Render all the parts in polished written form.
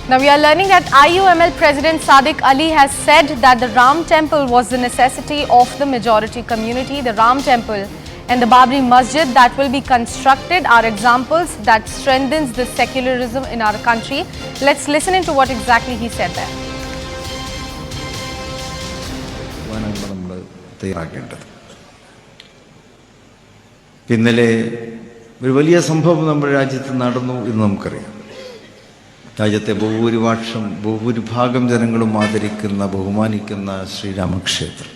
Now we are learning that IUML President Sadiq Ali has said that the Ram Temple was the necessity of the majority community. The Ram Temple and the Babri Masjid that will be constructed are examples that strengthens the secularism in our country. Let's listen into what exactly he said there. ഇന്നലെ ഒരു വലിയ സംഭവം നമ്മുടെ രാജ്യത്ത് നടന്നു എന്ന് നമുക്കറിയാം. രാജ്യത്തെ ബഹുഭൂരിഭാഗം ജനങ്ങളും ആദരിക്കുന്ന ബഹുമാനിക്കുന്ന ശ്രീരാമക്ഷേത്രം,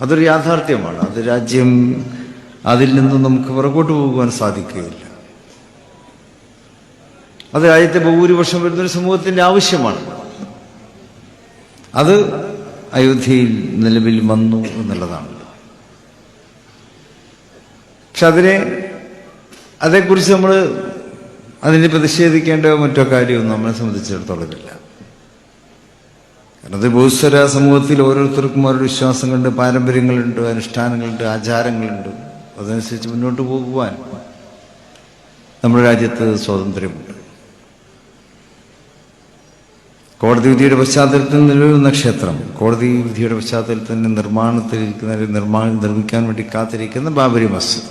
അതൊരു യാഥാർത്ഥ്യമാണ്. അത് രാജ്യം അതിൽ നിന്നും നമുക്ക് പുറകോട്ട് പോകുവാൻ സാധിക്കുകയില്ല. അത് രാജ്യത്തെ ബഹുഭൂരിപക്ഷം വരുന്നൊരു സമൂഹത്തിൻ്റെ ആവശ്യമാണ്. അത് അയോധ്യയിൽ നിലവിൽ വന്നു എന്നുള്ളതാണ്. പക്ഷെ അതേക്കുറിച്ച് നമ്മൾ അതിനെ പ്രതിഷേധിക്കേണ്ട മറ്റോ കാര്യമൊന്നും നമ്മളെ സംബന്ധിച്ചിടത്തോളം ഇല്ല. കാരണം അത് ബഹുസ്വര സമൂഹത്തിൽ ഓരോരുത്തർക്കും ഓരോ വിശ്വാസങ്ങളുണ്ട്, പാരമ്പര്യങ്ങളുണ്ട്, അനുഷ്ഠാനങ്ങളുണ്ട്, ആചാരങ്ങളുണ്ട്. അതനുസരിച്ച് മുന്നോട്ട് പോകുവാൻ നമ്മുടെ രാജ്യത്ത് സ്വാതന്ത്ര്യമുണ്ട്. കോടതി വിധിയുടെ പശ്ചാത്തലത്തിൽ നിലവിലുന്ന ക്ഷേത്രം, കോടതി വിധിയുടെ പശ്ചാത്തലത്തിൽ നിർമ്മിക്കാൻ വേണ്ടി കാത്തിരിക്കുന്ന ബാബരി മസ്ജിദ്,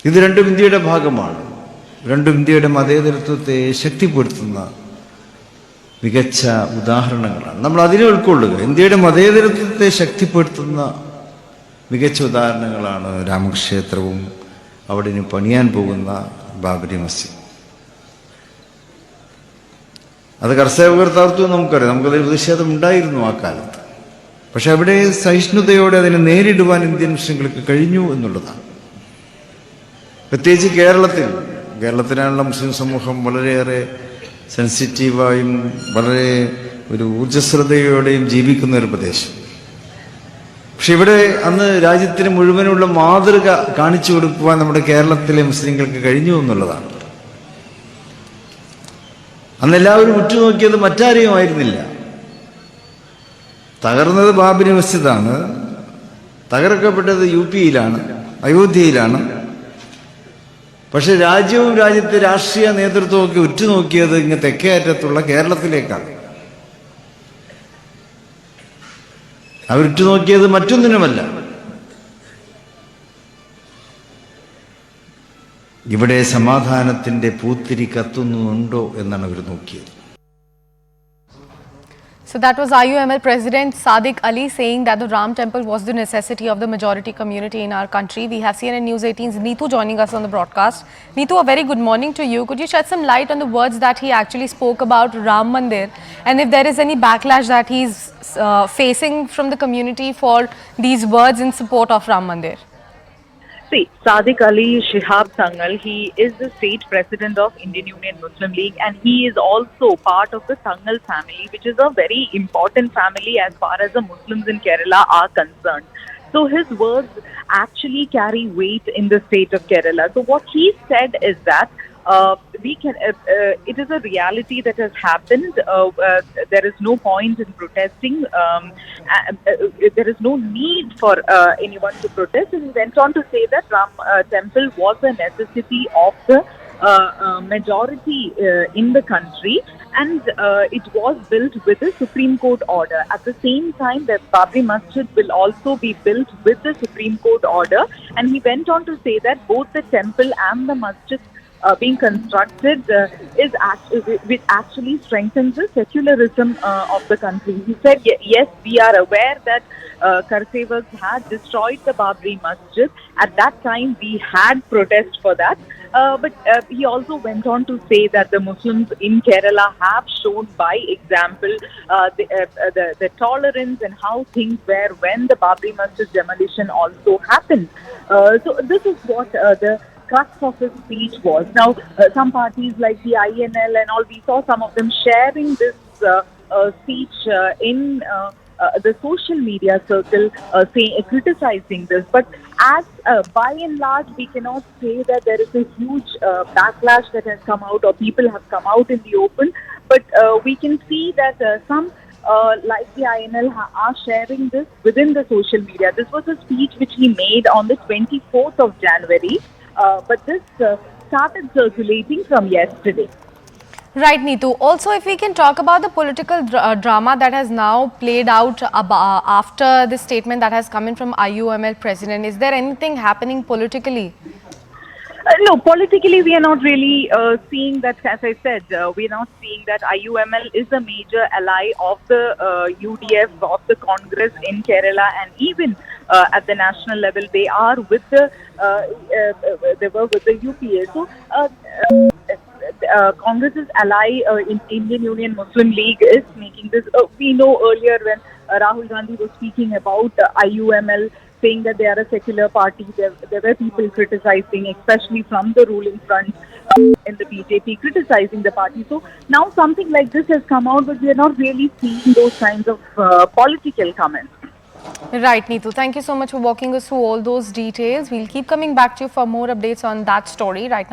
ഇത് രണ്ടും ഇന്ത്യയുടെ ഭാഗമാണ്. രണ്ടും ഇന്ത്യയുടെ മതേതരത്വത്തെ ശക്തിപ്പെടുത്തുന്ന മികച്ച ഉദാഹരണങ്ങളാണ്. നമ്മൾ അതിനെ ഉൾക്കൊള്ളുക. ഇന്ത്യയുടെ മതേതരത്വത്തെ ശക്തിപ്പെടുത്തുന്ന മികച്ച ഉദാഹരണങ്ങളാണ് രാമക്ഷേത്രവും അവിടെ പണിയാൻ പോകുന്ന ബാബരി മസ്ജിദ്. അത് കർത്തവ്യം നമുക്കറിയാം. നമുക്കതിൽ പ്രതിഷേധം ഉണ്ടായിരുന്നു ആ കാലത്ത്. പക്ഷെ അവിടെ സഹിഷ്ണുതയോടെ അതിനെ നേരിടുവാൻ ഇന്ത്യൻ മുസ്ലിങ്ങൾക്ക് കഴിഞ്ഞു എന്നുള്ളതാണ്. പ്രത്യേകിച്ച് കേരളത്തിനാണുള്ള മുസ്ലിം സമൂഹം വളരെയേറെ സെൻസിറ്റീവായും വളരെ ഒരു ഊർജ്ജസ്വലതയോടെയും ജീവിക്കുന്ന ഒരു പ്രദേശം. പക്ഷെ ഇവിടെ അന്ന് രാജ്യത്തിന് മുഴുവനുള്ള മാതൃക കാണിച്ചു കൊടുക്കുവാൻ നമ്മുടെ കേരളത്തിലെ മുസ്ലിങ്ങൾക്ക് കഴിഞ്ഞു എന്നുള്ളതാണ്. അന്ന് എല്ലാവരും ഉറ്റുനോക്കിയത് മറ്റാരെയും ആയിരുന്നില്ല. തകർന്നത് ബാബരി മസ്ജിദാണ്, തകർക്കപ്പെട്ടത് UP-യിലാണ്, അയോധ്യയിലാണ്. പക്ഷെ രാജ്യവും രാജ്യത്തെ രാഷ്ട്രീയ നേതൃത്വമൊക്കെ ഉറ്റുനോക്കിയത് ഇങ്ങ് തെക്കേ അറ്റത്തുള്ള കേരളത്തിലേക്കാണ്. അവരുറ്റുനോക്കിയത് മറ്റൊന്നിനുമല്ല, ഇവിടെ സമാധാനത്തിന്റെ പൂത്തിരി കത്തുന്നുണ്ടോ എന്നാണ് അവർ നോക്കിയത്. So that was IUML President Sadiq Ali saying that the Ram Temple was the necessity of the majority community in our country. We have CNN News 18's Neetu joining us on the broadcast. Neetu, a very good morning to you. Could you shed some light on the words that he actually spoke about Ram Mandir, and if there is any backlash that he's facing from the community for these words in support of Ram Mandir? See, Sadiq Ali Shihab Sangal, he is the state president of Indian Union Muslim League, and he is also part of the Sangal family, which is a very important family as far as the Muslims in Kerala are concerned. So his words actually carry weight in the state of Kerala. So what he said is that it is a reality that has happened. There is no point in protesting. There is no need for anyone to protest. And he went on to say that Ram Temple was a necessity of the majority in the country, and it was built with a Supreme Court order. At the same time, the Babri Masjid will also be built with the Supreme Court order. And he went on to say that both the temple and the masjid being constructed which actually strengthens the secularism of the country. He said, yes, we are aware that Karsevaks had destroyed the Babri Masjid. At that time, we had protest for that. But he also went on to say that the Muslims in Kerala have shown by example the tolerance and how things were when the Babri Masjid demolition also happened. So this is what the crux of his speech was. Now, some parties like the INL and all, we saw some of them sharing this speech in the social media circle, criticizing this. But as by and large, we cannot say that there is a huge backlash that has come out or people have come out in the open. But we can see that some like the INL are sharing this within the social media. This was a speech which he made on the 24th of January. But this started circulating from yesterday. Right, Neetu. Also, if we can talk about the political drama that has now played out after the statement that has come in from IUML president, is there anything happening politically? No, politically, we are not really seeing that. As I said, we are not seeing that IUML is a major ally of the UDF, of the Congress in Kerala, and even at the national level, they are with the they were with the UPA. So. Congress's ally in Indian Union Muslim League is making this. We know earlier when Rahul Gandhi was speaking about IUML, saying that they are a secular party, there were people criticizing, especially from the ruling front in the BJP, criticizing the party. So now something like this has come out, but we are not really seeing those kinds of political comments. Right, Neetu. Thank you so much for walking us through all those details. We'll keep coming back to you for more updates on that story. Right now,